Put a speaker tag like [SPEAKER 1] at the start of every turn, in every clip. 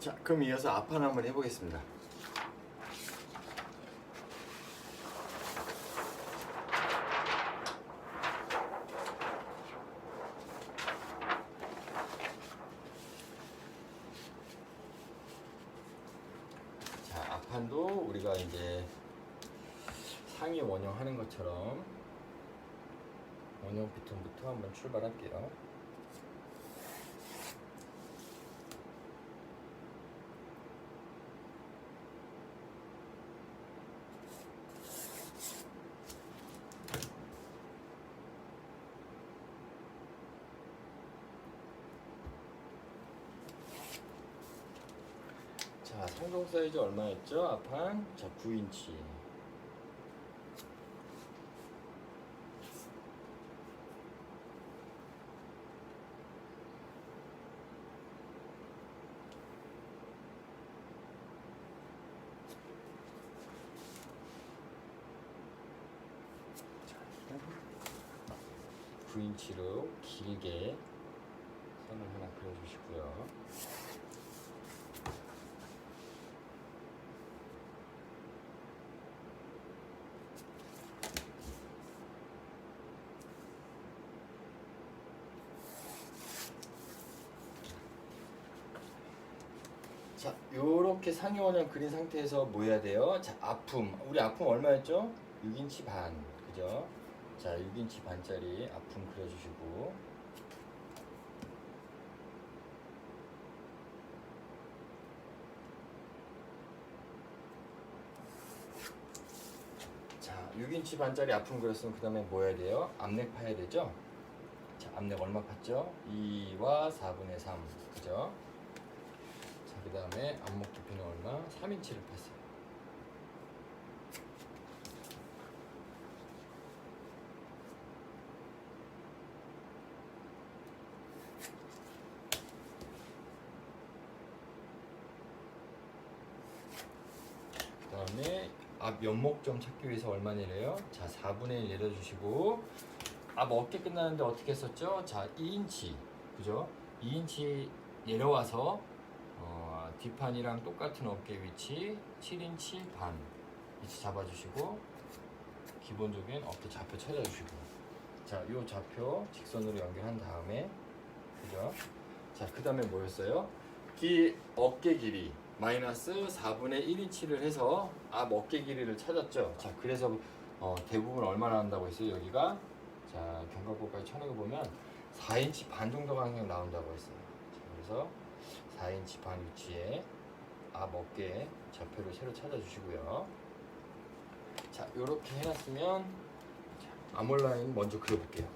[SPEAKER 1] 자, 그럼 이어서 앞판 한번 해보겠습니다. 자, 앞판도 우리가 이제 상위 원형하는 것처럼 원형 비통부터 한번 출발할게요. 자, 상동 사이즈 얼마였죠? 앞판 자 9인치. 자, 9인치로 길게 선을 하나 그려주시고요. 자, 요렇게 상위 원형 그린 상태에서 뭐 해야 돼요? 자, 아품. 우리 아품 얼마였죠? 6인치 반. 그죠? 자, 6인치 반짜리 아품 그려주시고. 자, 6인치 반짜리 아품 그렸으면 그 다음에 뭐 해야 돼요? 앞넥 파야 되죠? 자, 앞넥 얼마 팠죠? 2와 4분의 3. 그죠? 그 다음에 앞목 깊이는 얼마? 3인치를 팠어요. 그 다음에 앞 연목 좀 찾기 위해서 얼마 내려요? 자, 4분의 1 내려주시고, 앞 어깨 끝나는데 어떻게 했었죠? 자, 2인치. 그죠? 2인치 내려와서 뒷판이랑 똑같은 어깨 위치 7인치 반 위치 잡아주시고, 기본적인 어깨 좌표 찾아주시고, 자, 요 좌표 직선으로 연결한 다음에, 그죠? 자, 그 다음에 뭐였어요? 어깨 길이 마이너스 4분의 1인치를 해서 앞 어깨 길이를 찾았죠. 자, 그래서 대부분 얼마나 한다고 했어요? 여기가 자, 견갑골까지 쳐내고 보면 4인치 반 정도 간격 나온다고 했어요. 자, 그래서 4인치 반 위치에 앞 어깨 좌표를 새로 찾아주시고요. 자, 요렇게 해놨으면 암홀 라인 먼저 그려볼게요.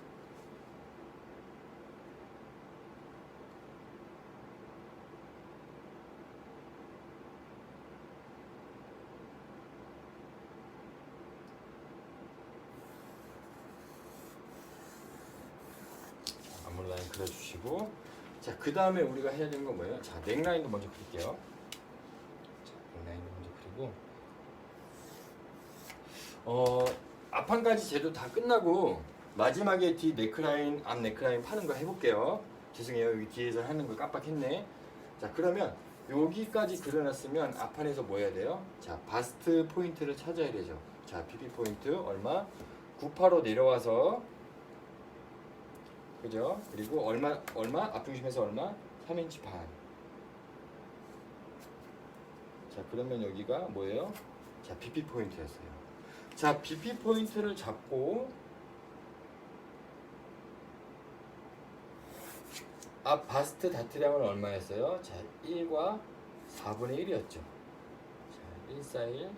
[SPEAKER 1] 암홀 라인 그려주시고, 자, 그 다음에 우리가 해야 되는 건 뭐예요? 자, 넥라인도 먼저 그릴게요. 자, 넥라인도 먼저 그리고, 앞판까지 제도 다 끝나고 마지막에 뒤 네크라인, 앞 네크라인 파는 거 해볼게요. 죄송해요, 여기 뒤에서 하는 거 깜빡했네. 자, 그러면 여기까지 그려놨으면 앞판에서 뭐 해야 돼요? 자, 바스트 포인트를 찾아야 되죠. 자, PP 포인트 얼마? 985 내려와서, 그죠? 그리고 얼마 앞중심에서 얼마? 3인치 반. 자, 그러면 여기가 뭐예요? 자, BP 포인트였어요. 자, BP 포인트를 잡고 앞 바스트 다트량은 얼마였어요? 자, 1과 4분의 1이었죠. 자, 1, 4, 1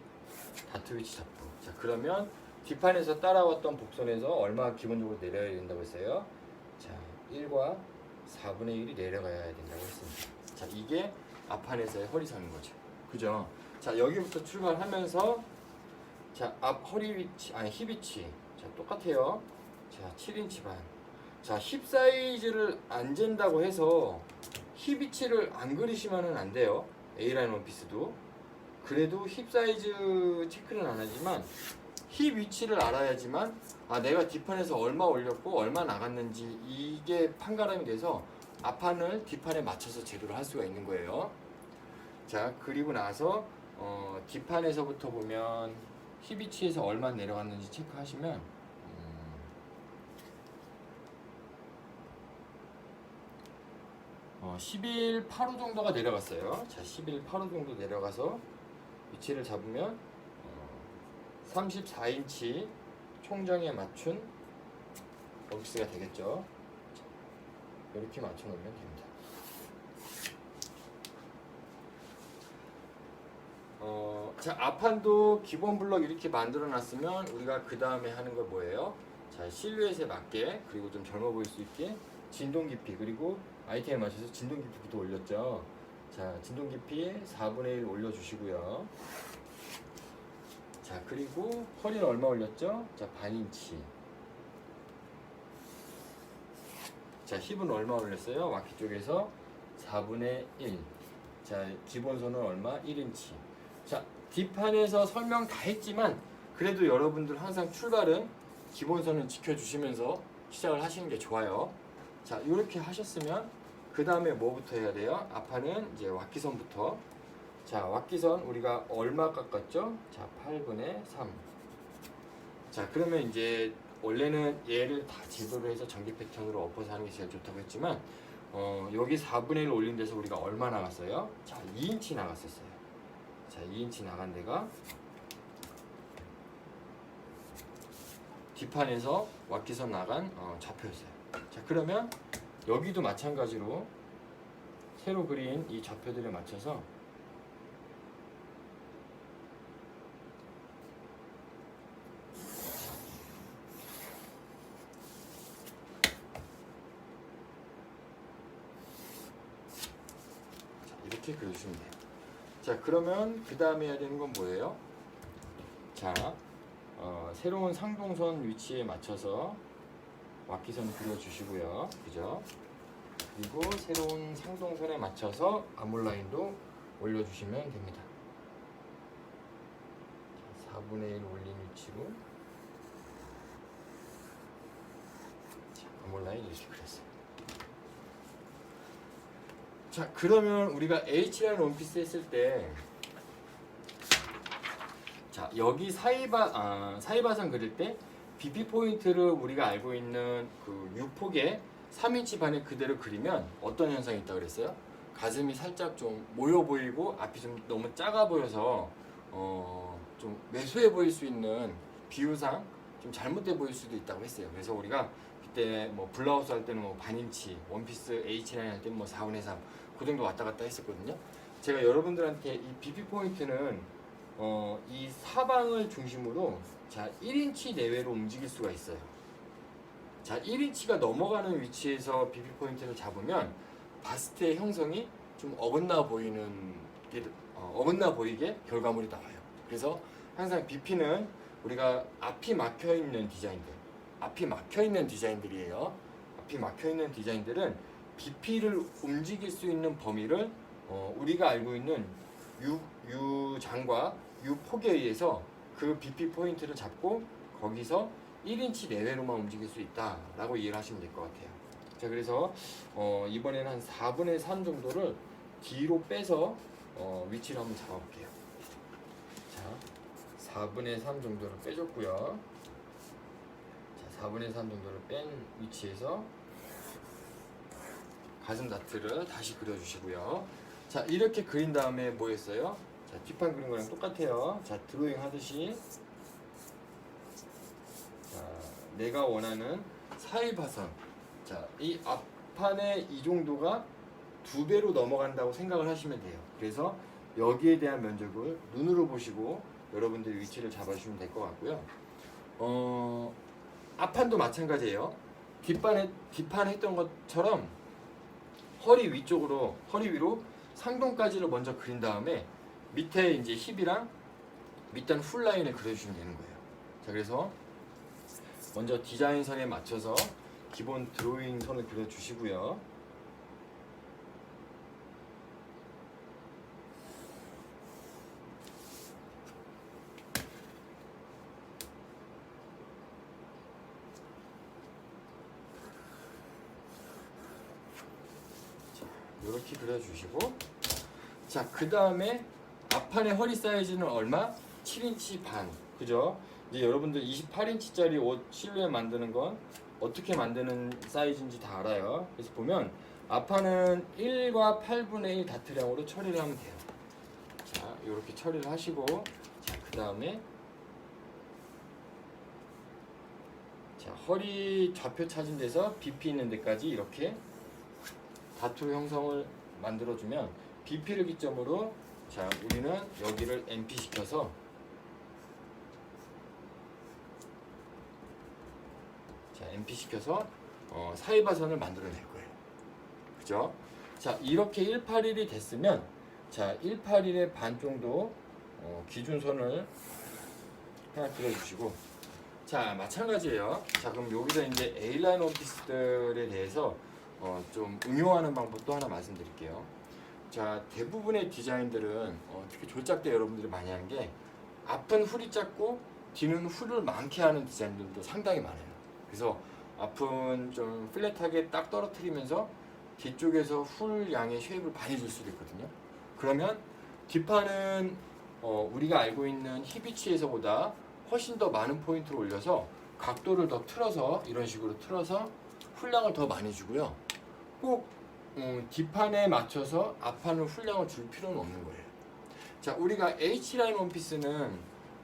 [SPEAKER 1] 다트 위치 잡고. 자, 그러면 뒷판에서 따라왔던 복선에서 얼마 기본적으로 내려야 된다고 했어요? 자, 1과 4분의 1이 내려가야 된다고 했습니다. 자, 이게 앞판에서의 허리선인 거죠. 그죠? 자, 여기부터 출발하면서, 자, 앞 허리 위치, 아니 힙 위치, 자, 똑같아요. 자, 7인치 반. 자, 힙 사이즈를 안 잰다고 해서 힙 위치를 안 그리시면은 안 돼요. A라인 원피스도. 그래도 힙 사이즈 체크는 안 하지만 힙 위치를 알아야지만, 아, 내가 뒷판에서 얼마 올렸고 얼마 나갔는지 이게 판가름이 돼서 앞판을 뒷판에 맞춰서 제도를 할 수가 있는 거예요. 자, 그리고 나서 뒷판에서부터 보면 힙 위치에서 얼마 내려갔는지 체크하시면 11, 8호 정도가 내려갔어요. 자, 11, 8호 정도 내려가서 위치를 잡으면 34인치 총정에 맞춘 어비스가 되겠죠. 이렇게 맞춰 놓으면 됩니다. 자, 앞판도 기본 블럭 이렇게 만들어 놨으면 우리가 그 다음에 하는 거 뭐예요? 자, 실루엣에 맞게, 그리고 좀 젊어 보일 수 있게 진동 깊이, 그리고 아이템에 맞춰서 진동 깊이부터 올렸죠. 자, 진동 깊이 4분의 1 올려주시고요. 자, 그리고 허리는 얼마 올렸죠? 자, 반인치. 자, 힙은 얼마 올렸어요? 와키 쪽에서 4분의 1. 자, 기본선은 얼마? 1인치. 자, 뒷판에서 설명 다 했지만 그래도 여러분들 항상 출발은 기본선은 지켜주시면서 시작을 하시는 게 좋아요. 자, 이렇게 하셨으면 그 다음에 뭐부터 해야 돼요? 앞판은 이제 와키선부터. 자, 와키선 우리가 얼마 깎았죠? 자, 8분의 3. 자, 그러면 이제 원래는 얘를 다 제도로 해서 전기 패턴으로 엎어서 하는 게 제일 좋다고 했지만 여기 4분의 1 올린 데서 우리가 얼마 나갔어요? 자, 2인치 나갔었어요. 자, 2인치 나간 데가 뒷판에서 와키선 나간 좌표였어요. 자, 그러면 여기도 마찬가지로 새로 그린 이 좌표들에 맞춰서 이렇게 그려주시면 돼요. 자, 그러면 그 다음에 해야 되는 건 뭐예요? 자, 새로운 상동선 위치에 맞춰서 와키선 그려주시고요. 그죠? 그리고 새로운 상동선에 맞춰서 아몰라인도 올려주시면 됩니다. 자, 4분의 1 올린 위치로 자, 아몰라인 이렇게 그렸어요. 자, 그러면 우리가 H라인 원피스 했을 때 자, 여기 사이바선 그릴 때 BP 포인트를 우리가 알고 있는 그 U폭의 3인치 반에 그대로 그리면 어떤 현상이 있다고 그랬어요? 가슴이 살짝 좀 모여 보이고 앞이 좀 너무 작아 보여서 좀 왜소해 보일 수 있는 비유상 좀 잘못돼 보일 수도 있다고 했어요. 그래서 우리가 그때 뭐 블라우스 할 때는 뭐 반인치, 원피스 H라인 할 때는 뭐 4분의 3, 그 정도 왔다 갔다 했었거든요. 제가 여러분들한테 이 BP 포인트는 이 사방을 중심으로 자 1인치 내외로 움직일 수가 있어요. 자, 1인치가 넘어가는 위치에서 BP 포인트를 잡으면 바스트의 형성이 좀 어긋나 보이게 결과물이 나와요. 그래서 항상 BP는 우리가 앞이 막혀 있는 디자인들, 앞이 막혀 있는 디자인들이에요. 앞이 막혀 있는 디자인들은 BP를 움직일 수 있는 범위를 우리가 알고 있는 U장과 U폭에 의해서 그 BP 포인트를 잡고 거기서 1인치 내외로만 움직일 수 있다라고 이해를 하시면 될 것 같아요. 자, 그래서 이번에는 한 4분의 3 정도를 뒤로 빼서 위치를 한번 잡아볼게요. 자, 4분의 3 정도를 빼줬고요. 자, 4분의 3 정도를 뺀 위치에서 가슴 다트를 다시 그려주시고요. 자, 이렇게 그린 다음에 뭐 했어요? 자, 뒷판 그린 거랑 똑같아요. 자, 드로잉 하듯이 자, 내가 원하는 사이바선, 자, 이 앞판의 이 정도가 2배로 넘어간다고 생각을 하시면 돼요. 그래서 여기에 대한 면적을 눈으로 보시고 여러분들이 위치를 잡아주시면 될 것 같고요. 앞판도 마찬가지예요. 뒷판 했던 것처럼 허리 위로 상동까지를 먼저 그린 다음에 밑에 이제 힙이랑 밑단 훌 라인을 그려주시면 되는 거예요. 자, 그래서 먼저 디자인 선에 맞춰서 기본 드로잉 선을 그려주시고요. 이렇게 그려주시고, 자, 그 다음에 앞판의 허리 사이즈는 얼마? 7인치 반. 그죠? 이제 여러분들 28인치짜리 옷 실루엣 만드는 건 어떻게 만드는 사이즈인지 다 알아요. 그래서 보면 앞판은 1과 8분의 1 다트량으로 처리를 하면 돼요. 자, 이렇게 처리를 하시고, 자, 그 다음에 자, 허리 좌표 찾은 데서 BP 있는 데까지 이렇게 다트 형성을 만들어주면 BP를 기점으로 자, 우리는 여기를 MP 시켜서 자, MP 시켜서 사이바선을 만들어낼 거예요. 그죠? 자, 이렇게 181이 됐으면 자, 181의 반 정도 기준선을 하나 그려주시고, 자, 마찬가지예요. 자, 그럼 여기서 이제 A라인 원피스들에 대해서 좀 응용하는 방법도 하나 말씀드릴게요. 자, 대부분의 디자인들은 특히 졸작 때 여러분들이 많이 하는 게 앞은 훌이 작고 뒤는 훌을 많게 하는 디자인들도 상당히 많아요. 그래서 앞은 좀 플랫하게 딱 떨어뜨리면서 뒤쪽에서 훌 양의 쉐입을 많이 줄 수도 있거든요. 그러면 뒷판은 우리가 알고 있는 힙 위치에서보다 훨씬 더 많은 포인트를 올려서 각도를 더 틀어서 이런 식으로 틀어서 훌량을 더 많이 주고요. 꼭 뒷판에 맞춰서 앞판은 훌량을 줄 필요는 없는 거예요. 자, 우리가 H라인 원피스는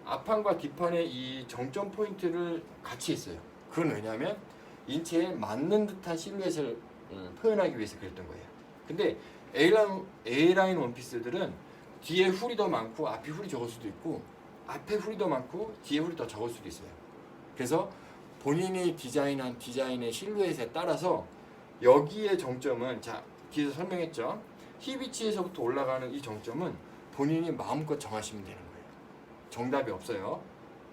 [SPEAKER 1] 앞판과 뒷판의 이 정점 포인트를 같이 했어요. 그건 왜냐하면 인체에 맞는 듯한 실루엣을 표현하기 위해서 그랬던 거예요. 근데 A라인 원피스들은 뒤에 훌이 더 많고 앞에 훌이 적을 수도 있고 앞에 훌이 더 많고 뒤에 훌이 더 적을 수도 있어요. 그래서 본인이 디자인한 디자인의 실루엣에 따라서 여기의 정점은 자, 뒤에서 설명했죠. 힙 위치에서부터 올라가는 이 정점은 본인이 마음껏 정하시면 되는 거예요. 정답이 없어요.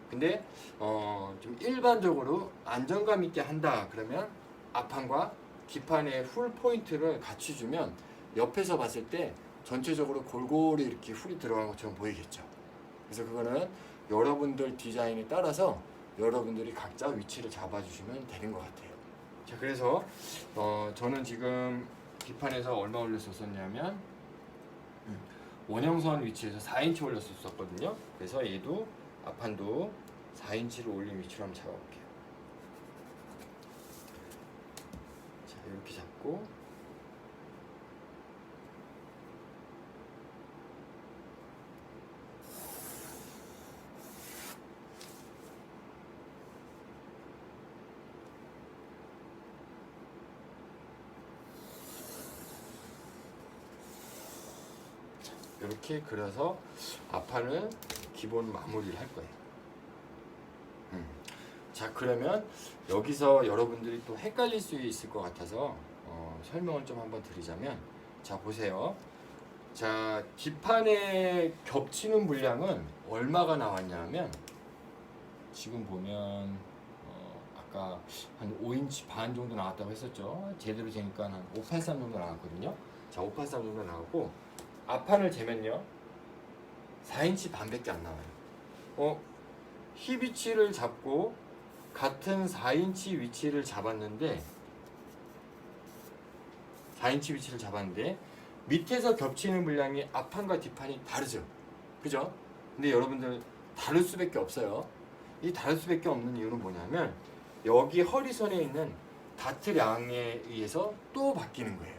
[SPEAKER 1] 근데 좀 일반적으로 안정감 있게 한다 그러면 앞판과 뒷판의 훌 포인트를 같이 주면 옆에서 봤을 때 전체적으로 골고루 이렇게 훌이 들어간 것처럼 보이겠죠. 그래서 그거는 여러분들 디자인에 따라서 여러분들이 각자 위치를 잡아주시면 되는 것 같아요. 자, 그래서 저는 지금 뒷판에서 얼마 올렸었냐면 원형선 위치에서 4인치 올렸었거든요. 그래서 얘도 앞판도 4인치를 올린 위치로 한번 잡아볼게요. 자, 이렇게 잡고 이렇게 그려서 앞판을 기본 마무리를 할 거예요. 자, 그러면 여기서 여러분들이 또 헷갈릴 수 있을 것 같아서 설명을 좀 한번 드리자면, 자, 보세요. 자, 뒷판에 겹치는 물량은 얼마가 나왔냐면 지금 보면 아까 한 5인치 반 정도 나왔다고 했었죠. 제대로 재니까 한 583 정도 나왔거든요. 자, 583 정도 나오고 앞판을 재면요 4인치 반밖에 안 나와요. 힙 위치를 잡고 같은 4인치 위치를 잡았는데 4인치 위치를 잡았는데 밑에서 겹치는 물량이 앞판과 뒷판이 다르죠. 그죠? 근데 여러분들 다를 수밖에 없어요. 이 다를 수밖에 없는 이유는 뭐냐면 여기 허리선에 있는 다트량에 의해서 또 바뀌는 거예요.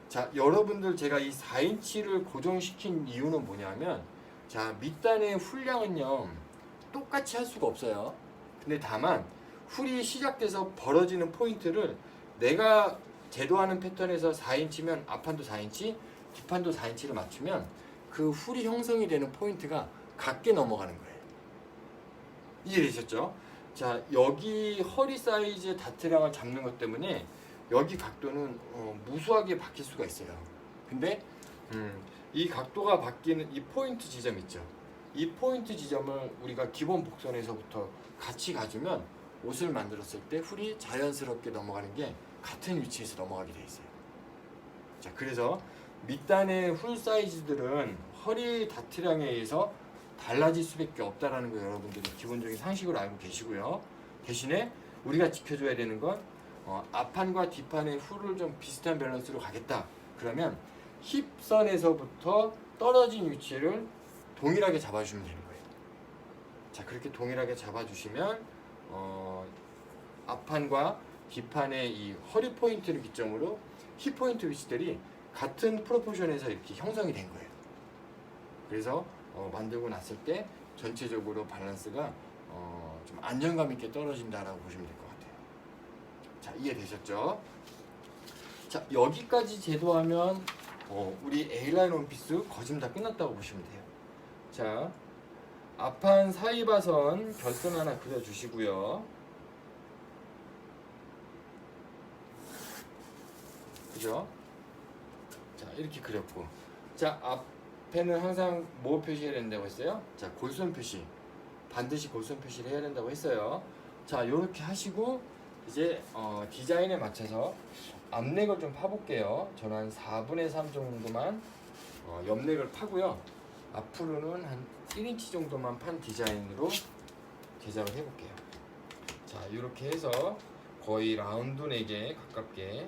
[SPEAKER 1] 자, 여러분들 제가 이 4인치를 고정시킨 이유는 뭐냐면 자, 밑단의 훌량은요 똑같이 할 수가 없어요. 근데 다만 훌이 시작돼서 벌어지는 포인트를 내가 제도하는 패턴에서 4인치면 앞판도 4인치, 뒷판도 4인치를 맞추면 그 훌이 형성이 되는 포인트가 같게 넘어가는 거예요. 이해되셨죠? 자, 여기 허리 사이즈 다트량을 잡는 것 때문에 여기 각도는 무수하게 바뀔 수가 있어요. 근데 이 각도가 바뀌는 이 포인트 지점 있죠. 이 포인트 지점을 우리가 기본 복선에서부터 같이 가주면 옷을 만들었을 때 훌이 자연스럽게 넘어가는 게 같은 위치에서 넘어가게 돼 있어요. 자, 그래서 밑단의 훌 사이즈들은 허리 다트량에 의해서 달라질 수밖에 없다라는 거 여러분들이 기본적인 상식으로 알고 계시고요. 대신에 우리가 지켜줘야 되는 건 앞판과 뒷판의 훌을 좀 비슷한 밸런스로 가겠다. 그러면 힙선에서부터 떨어진 위치를 동일하게 잡아주시면 되는 거예요. 자, 그렇게 동일하게 잡아주시면 앞판과 뒷판의 이 허리 포인트를 기점으로 힙 포인트 위치들이 같은 프로포션에서 이렇게 형성이 된 거예요. 그래서 만들고 났을 때 전체적으로 밸런스가 좀 안정감 있게 떨어진다라고 보시면 될 것 같아요. 자, 이해되셨죠? 자, 여기까지 제도하면 우리 A라인 원피스 거진 다 끝났다고 보시면 돼요. 자, 앞판 사이바선 결선 하나 그려주시고요. 그죠? 자, 이렇게 그렸고, 자, 앞에는 항상 뭐 표시해야 된다고 했어요? 자, 골선 표시, 반드시 골선 표시를 해야 된다고 했어요. 자, 요렇게 하시고 이제 디자인에 맞춰서 앞넥을 좀 파볼게요. 저는 한 4분의 3 정도만 옆넥을 파고요. 앞으로는 한 1인치 정도만 판 디자인으로 제작을 해볼게요. 자, 이렇게 해서 거의 라운드 넥에 가깝게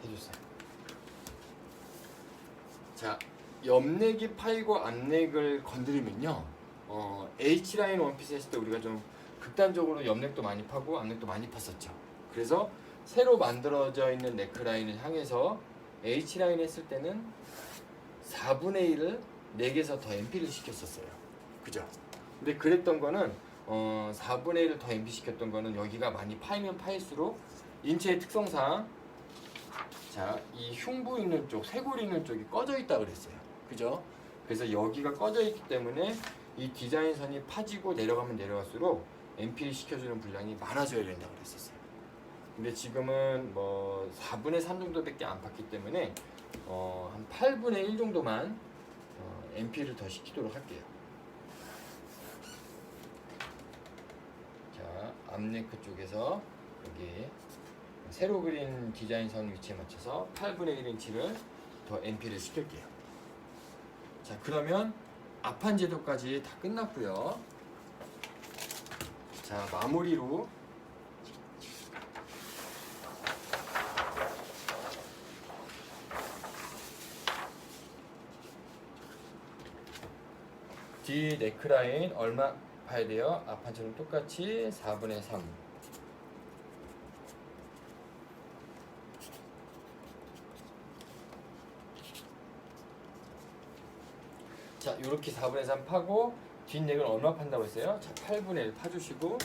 [SPEAKER 1] 해줬어요. 자, 옆넥이 파이고 앞넥을 건드리면요, H라인 원피스 했을 때 우리가 좀 극단적으로 옆넥도 많이 파고 앞넥도 많이 팠었죠. 그래서 새로 만들어져 있는 네크라인을 향해서 H라인 했을 때는 4분의 1을 4개에서 더 MP를 시켰었어요. 그죠? 근데 그랬던 거는 4분의 1을 더 MP 시켰던 거는 여기가 많이 파이면 파일수록 인체의 특성상, 자, 이 흉부 있는 쪽, 쇄골 있는 쪽이 꺼져 있다 그랬어요. 그죠? 그래서 여기가 꺼져 있기 때문에 이 디자인선이 파지고 내려가면 내려갈수록 MP를 시켜주는 분량이 많아져야 된다고 그랬었어요. 근데 지금은 뭐 4분의 3 정도밖에 안 팠기 때문에 한 8분의 1 정도만 MP를 더 시키도록 할게요. 자, 앞네크 쪽에서 여기 새로 그린 디자인선 위치에 맞춰서 8분의 1인치를 더 MP를 시킬게요. 자, 그러면 앞판 제도까지 다 끝났고요. 자, 마무리로 뒤 네크라인 얼마 봐야 돼요? 앞판처럼 똑같이 4분의 3. 자, 이렇게 4분의 3 파고 뒷넥을 얼마 판다고 했어요? 자, 8분의 1 파주시고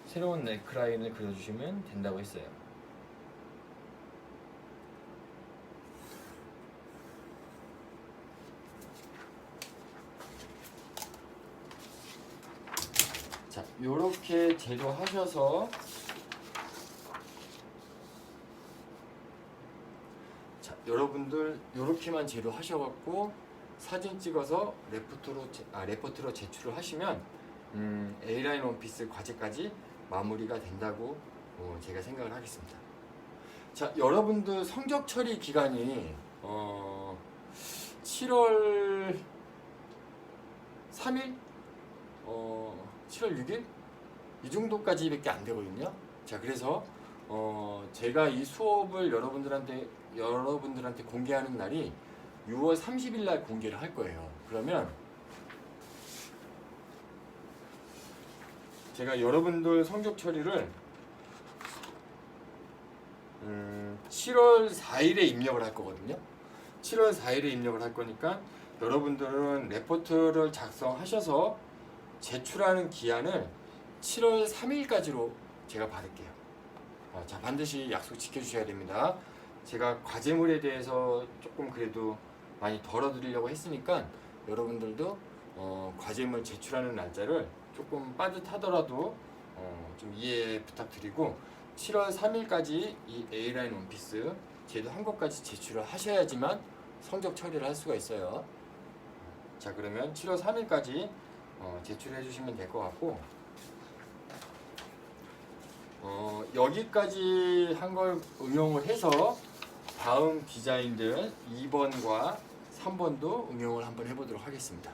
[SPEAKER 1] 새로운 네크라인을 그려주시면 된다고 했어요. 자, 요렇게 제조하셔서 자, 여러분들 요렇게만 제조하셔갖고 사진 찍어서 레포트로 제출을 하시면 A라인 원피스 과제까지 마무리가 된다고 제가 생각을 하겠습니다. 자, 여러분들 성적 처리 기간이 7월 3일? 7월 6일? 이 정도까지밖에 안 되거든요. 자, 그래서 제가 이 수업을 여러분들한테 공개하는 날이 6월 30일 날 공개를 할 거예요. 그러면 제가 여러분들 성적 처리를 7월 4일에 입력을 할 거거든요. 7월 4일에 입력을 할 거니까 여러분들은 레포트를 작성하셔서 제출하는 기한을 7월 3일까지로 제가 받을게요. 자, 반드시 약속 지켜주셔야 됩니다. 제가 과제물에 대해서 조금 그래도 많이 덜어드리려고 했으니까 여러분들도 과제물 제출하는 날짜를 조금 빠듯하더라도 좀 이해 부탁드리고 7월 3일까지 이 A라인 원피스 제도 한 것까지 제출을 하셔야지만 성적 처리를 할 수가 있어요. 자, 그러면 7월 3일까지 제출해 주시면 될 것 같고, 여기까지 한 걸 응용을 해서 다음 디자인들 2번과 3번도 응용을 한번 해보도록 하겠습니다.